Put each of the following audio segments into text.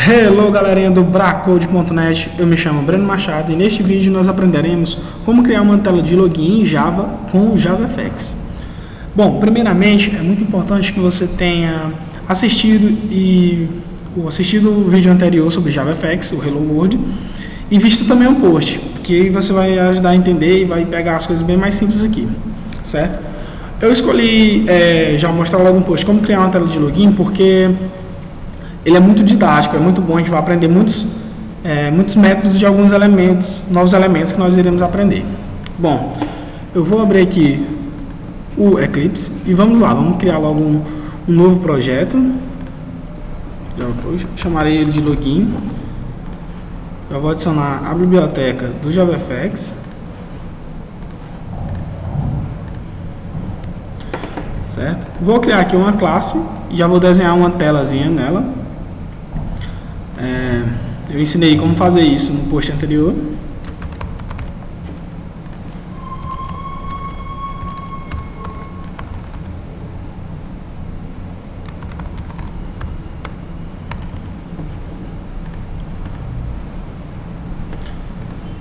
Hello galerinha do Bracode.net, eu me chamo Breno Machado e neste vídeo nós aprenderemos como criar uma tela de login em Java com o JavaFX. Bom, primeiramente é muito importante que você tenha assistido o vídeo anterior sobre JavaFX, o Hello World, e visto também um post, porque aí você vai ajudar a entender e vai pegar as coisas bem mais simples aqui, certo? Eu escolhi já mostrar logo um post como criar uma tela de login, porque ele é muito didático, é muito bom, a gente vai aprender muitos métodos de alguns elementos, novos elementos que nós iremos aprender. Bom, eu vou abrir aqui o Eclipse e vamos lá, vamos criar logo um novo projeto. Eu chamarei ele de login. Eu vou adicionar a biblioteca do JavaFX. Certo? Vou criar aqui uma classe e já vou desenhar uma telazinha nela. Eu ensinei como fazer isso no post anterior.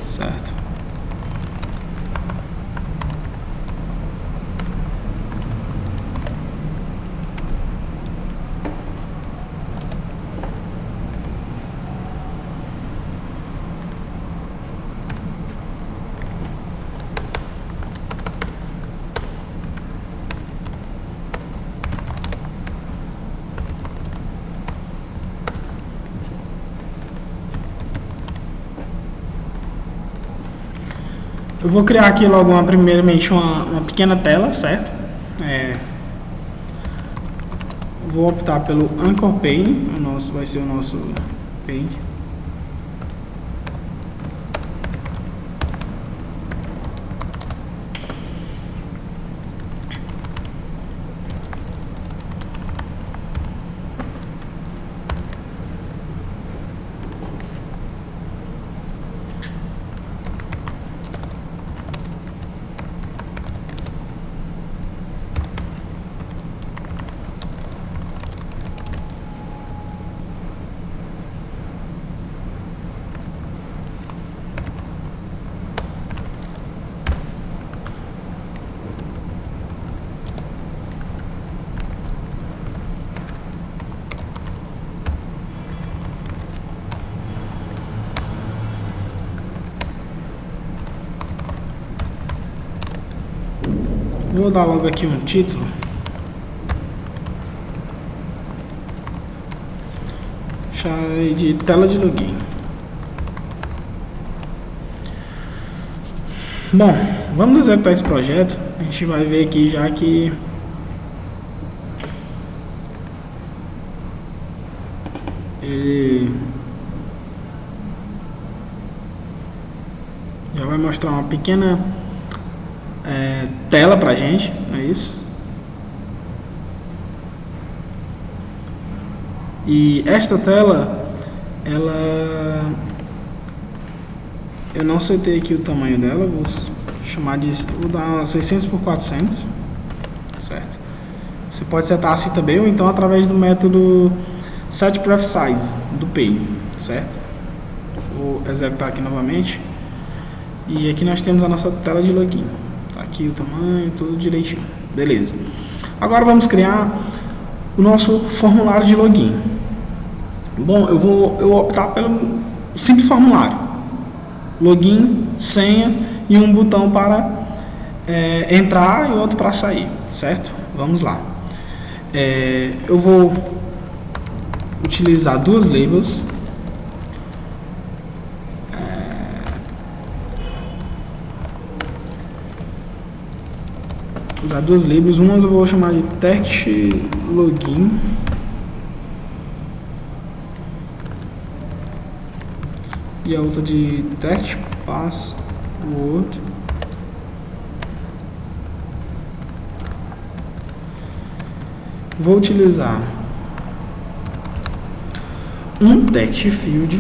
Certo. Eu vou criar aqui logo primeiramente uma pequena tela, certo? Vou optar pelo Anchor Pane, vai ser o nosso pane. Vou dar logo aqui um título. Chave de tela de login. Bom, vamos executar esse projeto. A gente vai ver aqui já que ele já vai mostrar uma pequena tela pra gente, não é isso? E esta tela, eu não setei aqui o tamanho dela, vou dar 600 por 400, certo? Você pode setar assim também, ou então através do método setPrefSize do pane, certo? Vou executar aqui novamente. E aqui nós temos a nossa tela de login. Tá aqui o tamanho, tudo direitinho. Beleza. Agora vamos criar o nosso formulário de login. Bom, eu vou optar pelo simples formulário. Login, senha e um botão para entrar e outro para sair, certo? Vamos lá. Eu vou utilizar duas labels. Usar duas labels, uma eu vou chamar de text login e a outra de text password. Vou utilizar um text field.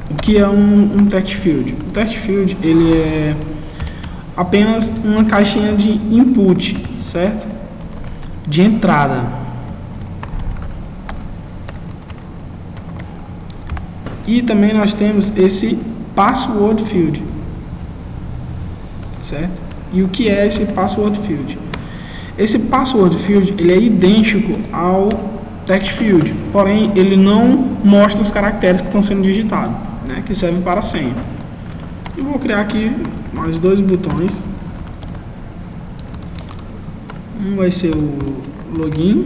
O que é um text field? O text field ele é apenas uma caixinha de input, certo? De entrada. E também nós temos esse password field, certo? E o que é esse password field? Esse password field ele é idêntico ao text field, porém ele não mostra os caracteres que estão sendo digitados, né, que serve para a senha. Eu vou criar aqui mais dois botões. Um vai ser o login,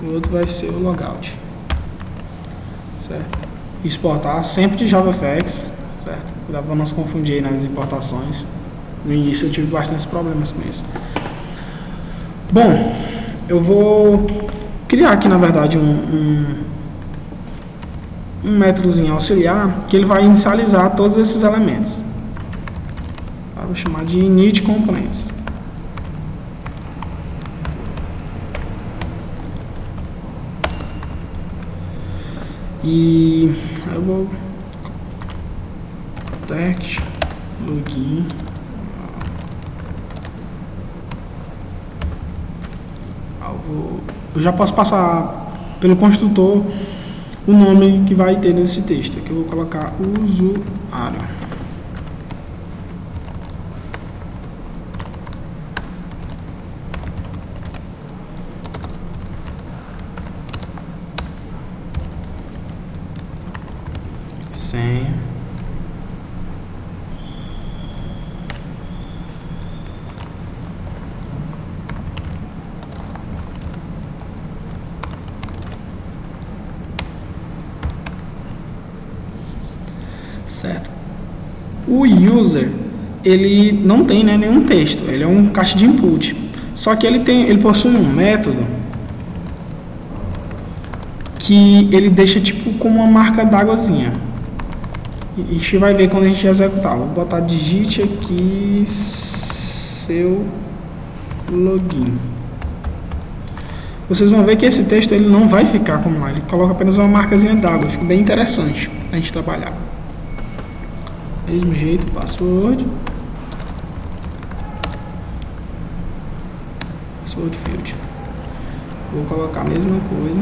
o outro vai ser o logout, certo? Exportar sempre de JavaFX, certo? Cuidado para não se confundir aí nas importações. No início eu tive bastantes problemas com isso. Bom, eu vou criar aqui na verdade um métodozinho auxiliar que ele vai inicializar todos esses elementos. Eu vou chamar de init components. E eu vou text login. Eu já posso passar pelo construtor o nome que vai ter nesse texto. Aqui eu vou colocar usuário. Senha. Certo. O user ele não tem, né, nenhum texto, ele é um caixa de input. Só que ele possui um método que ele deixa tipo como uma marca d'águazinha. E a gente vai ver quando a gente executar. Vou botar digite aqui seu login. Vocês vão ver que esse texto ele não vai ficar como lá, ele coloca apenas uma marcazinha d'água, fica bem interessante a gente trabalhar. Mesmo jeito, password field. Vou colocar a mesma coisa.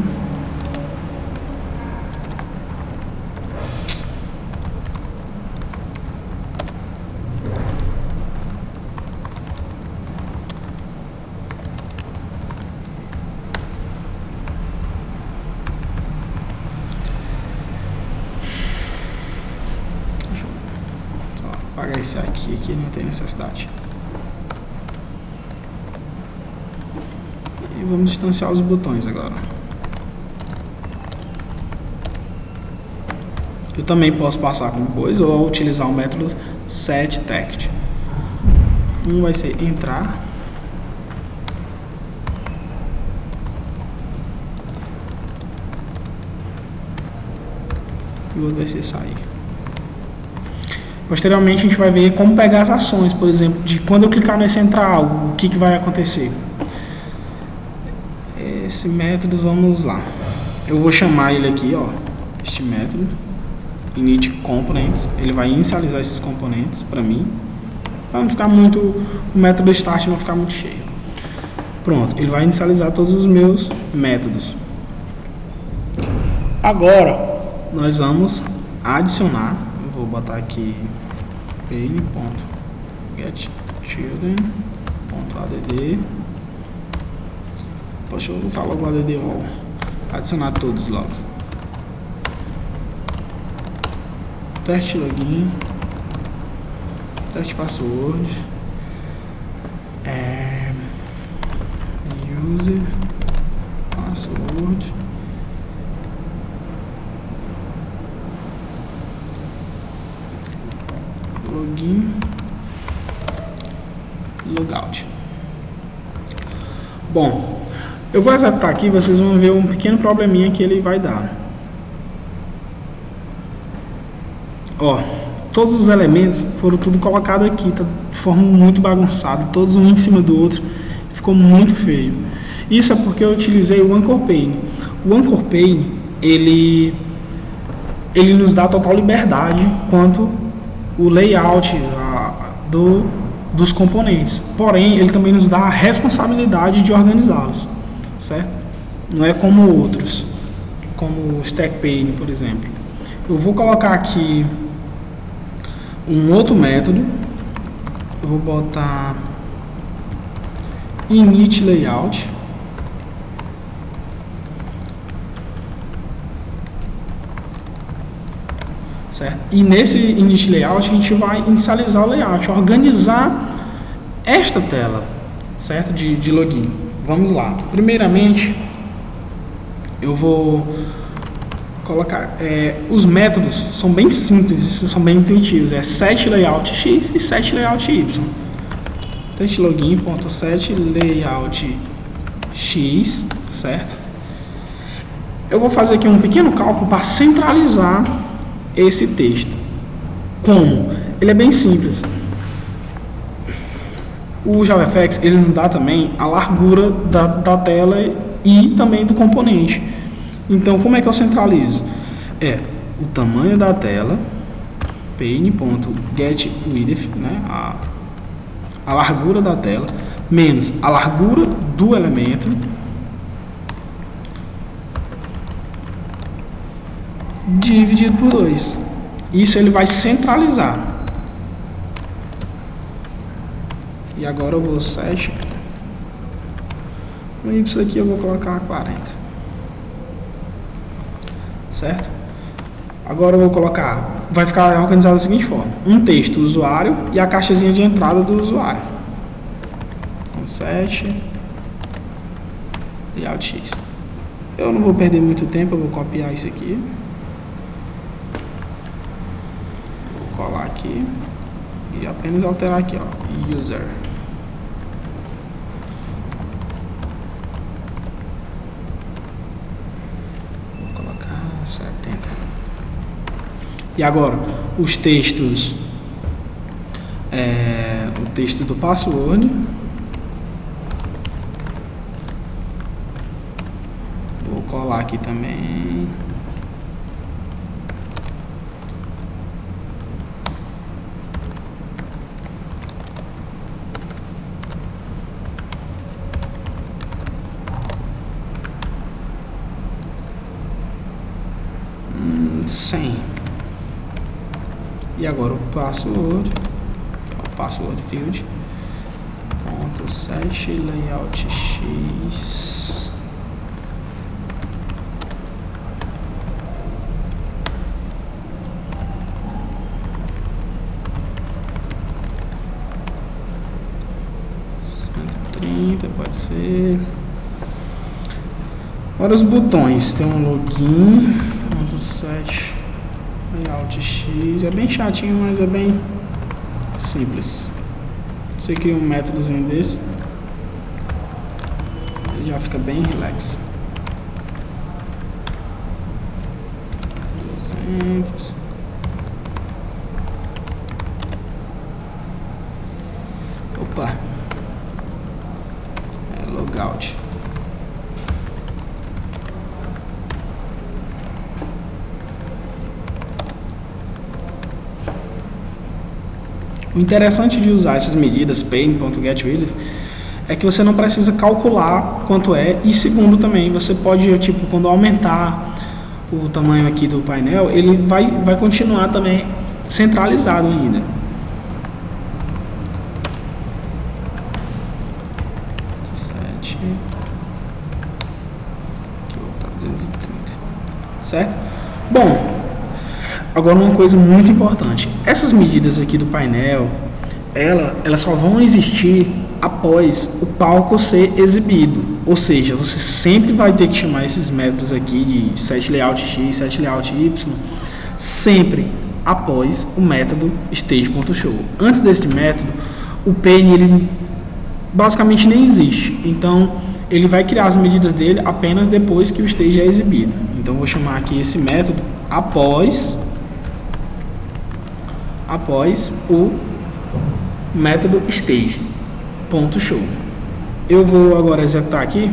Apagar esse aqui não tem necessidade. E vamos distanciar os botões agora. Eu também posso passar como coisa ou utilizar o método setText. Um vai ser entrar. E o outro vai ser sair. Posteriormente a gente vai ver como pegar as ações, por exemplo, de quando eu clicar nesse entrar algo, o que vai acontecer. Esse método, vamos lá. Eu vou chamar ele aqui, ó, este método, init components. Ele vai inicializar esses componentes para mim, para não ficar muito, o método start não ficar muito cheio. Pronto, ele vai inicializar todos os meus métodos. Agora, nós vamos adicionar. Eu vou botar aqui pain.getChildren.add. Poxa, eu vou usar logo o add all. Adicionar todos logo. Text login, text password, user password, login, logout. Bom, eu vou executar aqui, vocês vão ver um pequeno probleminha que ele vai dar. Ó, todos os elementos foram tudo colocado aqui, tá de forma muito bagunçada, todos um em cima do outro, ficou muito feio. Isso é porque eu utilizei o Anchor Pane. O Anchor Pane, ele nos dá total liberdade quanto o layout dos componentes. Porém, ele também nos dá a responsabilidade de organizá-los, certo? não é como outros, como o StackPane, por exemplo. Eu vou colocar aqui um outro método, eu vou botar init layout, certo? E nesse init layout a gente vai inicializar o layout, organizar esta tela, certo? De login. Vamos lá. Primeiramente, eu vou colocar os métodos são bem simples, são bem intuitivos. É set layout x e set layout y. Teste login.set layout x, certo? Eu vou fazer aqui um pequeno cálculo para centralizar esse texto. Como? Ele é bem simples. O JavaFX ele nos dá também a largura da tela e também do componente. Então, como é que eu centralizo? É o tamanho da tela, pane.getWidth, né, a largura da tela, menos a largura do elemento, dividido por 2. Isso ele vai centralizar. E agora eu vou set. No Y aqui eu vou colocar 40. Certo? Agora eu vou colocar, vai ficar organizado da seguinte forma: um texto do usuário e a caixazinha de entrada do usuário. Então, set layout X. Eu não vou perder muito tempo, eu vou copiar isso aqui. Vou colar aqui e apenas alterar aqui, ó, user. Vou colocar 70. E agora, os textos, o texto do password, vou colar aqui também. E agora o password, que é o password field, ponto set layout x. Pode ser. Agora os botões, tem um login, ponto set layout x, é bem chatinho, mas é bem simples. Você cria um métodozinho desse, ele já fica bem relax. 200. Opa, logout. O interessante de usar essas medidas pane.getWidth é que você não precisa calcular quanto é, e segundo também, você pode, tipo, quando aumentar o tamanho aqui do painel, ele vai continuar também centralizado ainda. Aqui vou botar 230, certo? Bom, agora uma coisa muito importante, essas medidas aqui do painel, elas só vão existir após o palco ser exibido, ou seja, você sempre vai ter que chamar esses métodos aqui de set layout x, set layout y, sempre após o método stage.show. Antes desse método, o pane ele basicamente nem existe, então ele vai criar as medidas dele apenas depois que o stage é exibido. Então vou chamar aqui esse método após o método stage.show. Eu vou agora executar aqui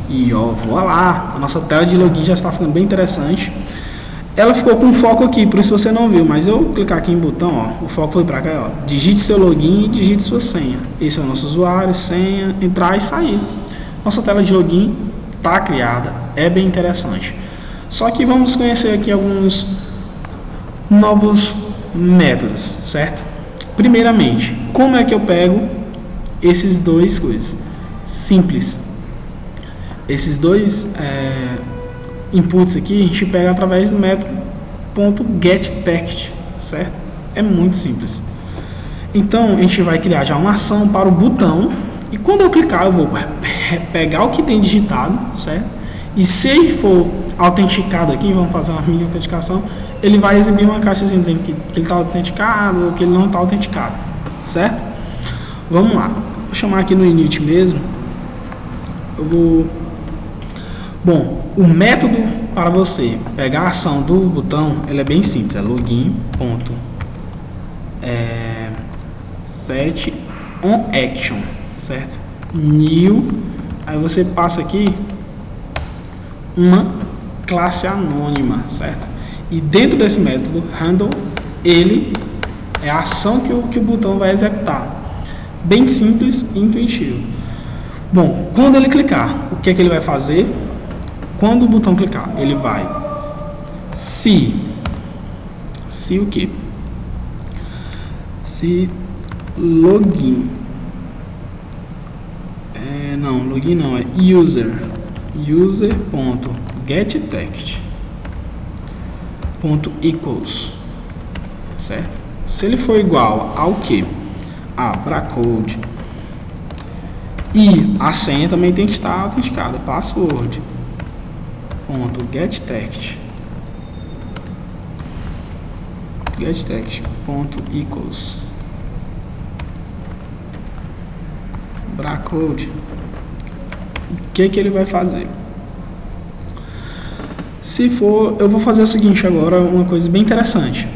e ó, voilá, a nossa tela de login já está ficando bem interessante. Ela ficou com foco aqui, por isso você não viu, mas eu clicar aqui em botão, ó, o foco foi para cá, ó, digite seu login e digite sua senha. Esse é o nosso usuário, senha, entrar e sair. Nossa tela de login está criada, é bem interessante. Só que vamos conhecer aqui alguns novos métodos, certo? Primeiramente, como é que eu pego esses dois coisas? Simples. Esses dois inputs aqui a gente pega através do método .getText, certo? É muito simples. Então a gente vai criar já uma ação para o botão e quando eu clicar eu vou pegar o que tem digitado, certo? E se ele for autenticado aqui, vamos fazer uma mini autenticação, ele vai exibir uma caixazinha dizendo que ele está autenticado ou que ele não está autenticado, certo? Vamos lá, vou chamar aqui no init mesmo. Eu vou... Bom, o método para você pegar a ação do botão, ele é bem simples, é login.set onAction, certo? New, aí você passa aqui uma classe anônima, certo? E dentro desse método handle, ele é a ação que o botão vai executar. Bem simples e intuitivo. Bom, quando ele clicar, o que é que ele vai fazer? Quando o botão clicar, ele vai se o que? Se login. Não, login não, é user.getText.equals, certo? Se ele for igual ao que? A bracode. E a senha também tem que estar autenticada, password.getText.equals bracode. O que ele vai fazer? Se for, eu vou fazer o seguinte agora, uma coisa bem interessante.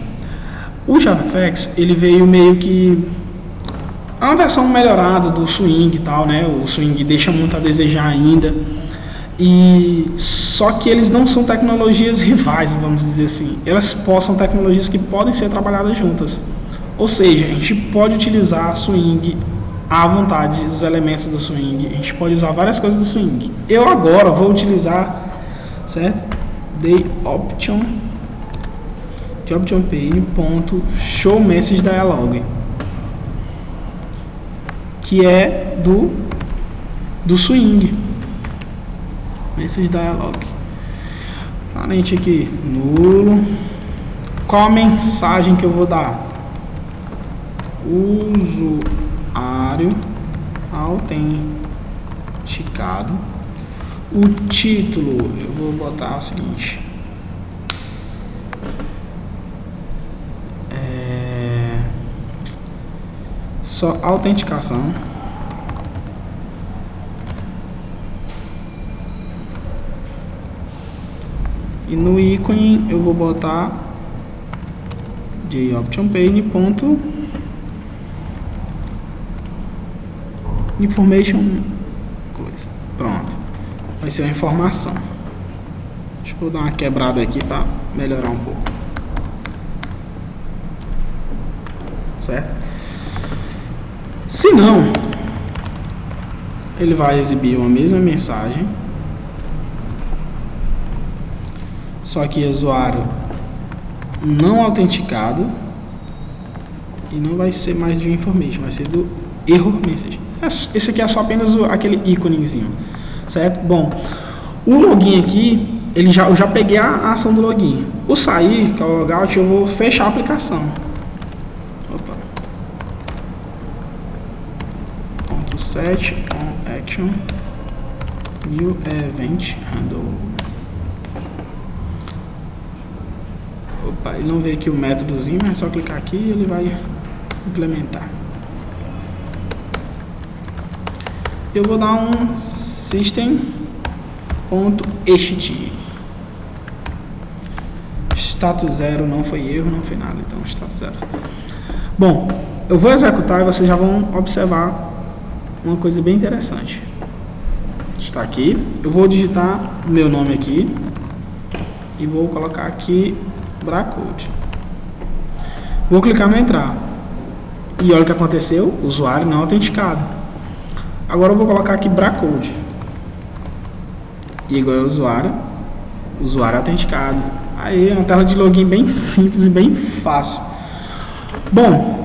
O JavaFX, ele veio meio que é uma versão melhorada do Swing e tal, né? O Swing deixa muito a desejar ainda. E só que eles não são tecnologias rivais, vamos dizer assim. Elas são tecnologias que podem ser trabalhadas juntas. Ou seja, a gente pode utilizar Swing à vontade, os elementos do Swing. A gente pode usar várias coisas do Swing. Eu agora vou utilizar, certo? The option pane.showMessageDialog, que é do Swing. Message Dialog. Parente aqui, nulo. Qual a mensagem que eu vou dar? Usuário autenticado. O título eu vou botar o seguinte: só autenticação. E no ícone eu vou botar de option pane ponto information coisa. Pronto, vai ser a informação. Deixa eu dar uma quebrada aqui para melhorar um pouco, certo? Se não, ele vai exibir uma mesma mensagem, só que usuário não autenticado, e não vai ser mais de information, vai ser do error message. Esse aqui é só apenas aquele íconezinho, certo? Bom, o login aqui, eu já peguei a ação do login. O sair, que é o logout, eu vou fechar a aplicação. Opa. .set onAction new event handle. Opa, ele não vê aqui o métodozinho, mas é só clicar aqui e ele vai implementar. Eu vou dar um system.ht. Status 0, não foi erro, não foi nada, então status 0. Bom, eu vou executar e vocês já vão observar uma coisa bem interessante. Está aqui, eu vou digitar meu nome aqui e vou colocar aqui bracode. Vou clicar no entrar e olha o que aconteceu, usuário não autenticado. Agora eu vou colocar aqui bracode. e agora usuário autenticado. Aí é uma tela de login bem simples e bem fácil. Bom,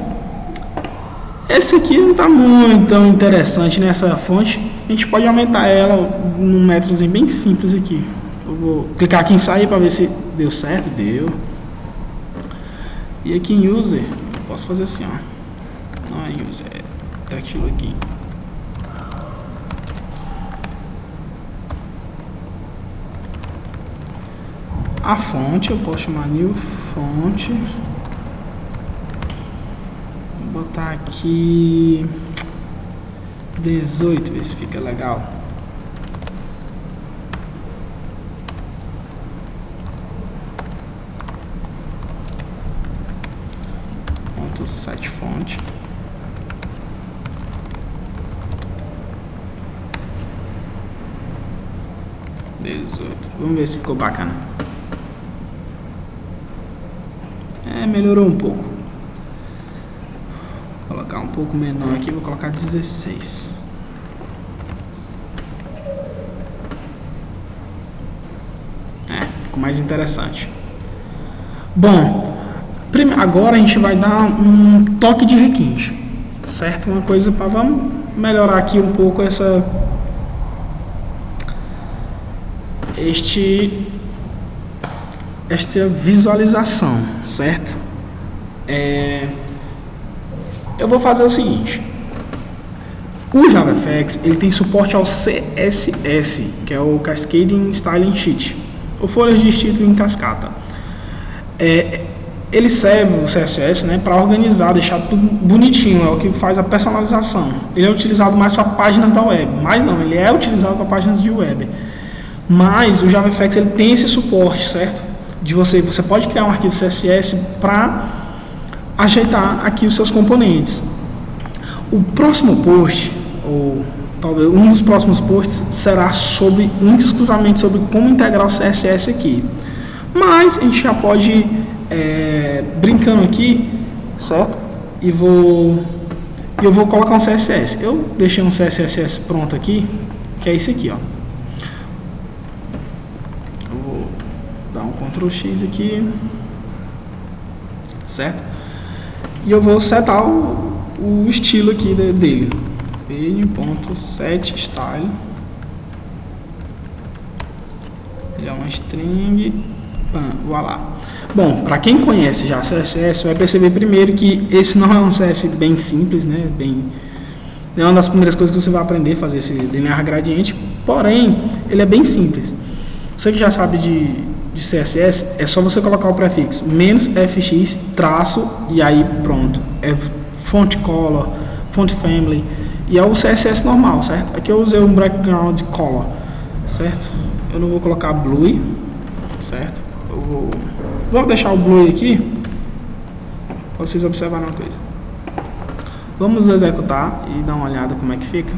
esse aqui não está muito tão interessante nessa fonte. A gente pode aumentar ela num métodozinho bem simples aqui. Eu vou clicar aqui em sair para ver se deu certo. Deu. E aqui em user, eu posso fazer assim, ó. Não é user, é text login. A fonte, eu posso chamar new fonte. Vou botar aqui 18, ver se fica legal. Ponto site fonte. Vamos ver se ficou bacana. Melhorou um pouco. Vou colocar um pouco menor aqui, vou colocar 16. Ficou mais interessante. Bom, agora a gente vai dar um toque de requinte, certo? Uma coisa para vamos melhorar aqui um pouco esta visualização, certo? Eu vou fazer o seguinte: o JavaFX ele tem suporte ao CSS, que é o Cascading Styling Sheet, ou folhas de estilo em cascata. Ele serve, o CSS, né, para organizar, deixar tudo bonitinho, é o que faz a personalização. Ele é utilizado mais para páginas da web, mas não, ele é utilizado para páginas de web. Mas o JavaFX ele tem esse suporte, certo? De você pode criar um arquivo CSS para ajeitar aqui os seus componentes. O próximo post, ou talvez um dos próximos posts, será exclusivamente sobre como integrar o CSS aqui. Mas a gente já pode brincando aqui, certo? E eu vou colocar um CSS. Eu deixei um CSS pronto aqui, que é esse aqui, ó. Eu vou dar um Ctrl X aqui, certo? E eu vou setar o estilo aqui dele. Page.setStyle. Ele é uma string. Voilà. Bom, para quem conhece já CSS, vai perceber primeiro que esse não é um CSS bem simples, né? É uma das primeiras coisas que você vai aprender a fazer esse linear gradiente. Porém, ele é bem simples. Você que já sabe de CSS, é só você colocar o prefixo "-fx", traço, e aí pronto. É font color, font family, e é o CSS normal, certo? Aqui eu usei um background color, certo? Eu não vou colocar blue, certo? Eu vou deixar o blue aqui para vocês observarem uma coisa. Vamos executar e dar uma olhada como é que fica.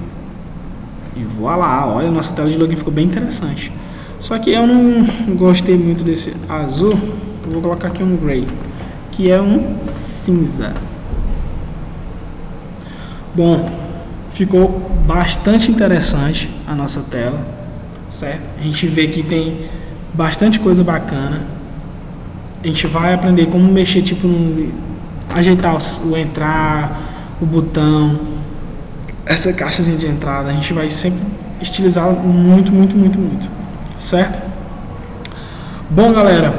E voilá, olha, nossa tela de login ficou bem interessante. Só que eu não gostei muito desse azul. Eu vou colocar aqui um gray, que é um cinza. Bom, ficou bastante interessante a nossa tela, certo? A gente vê que tem bastante coisa bacana. A gente vai aprender como mexer, tipo, ajeitar o entrar, o botão, essa caixazinha de entrada. A gente vai sempre estilizar muito, certo? Bom, galera,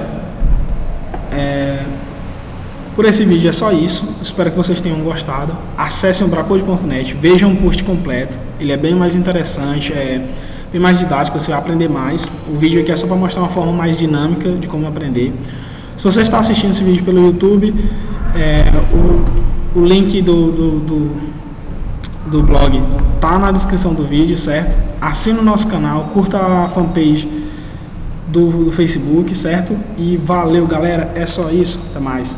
por esse vídeo é só isso. Espero que vocês tenham gostado. Acessem o bracode.net, vejam o post completo. Ele é bem mais interessante, bem mais didático, você vai aprender mais. O vídeo aqui é só para mostrar uma forma mais dinâmica de como aprender. Se você está assistindo esse vídeo pelo YouTube, o link do blog tá na descrição do vídeo, certo? Assine o nosso canal, curta a fanpage do Facebook, certo? E valeu, galera, é só isso, até mais.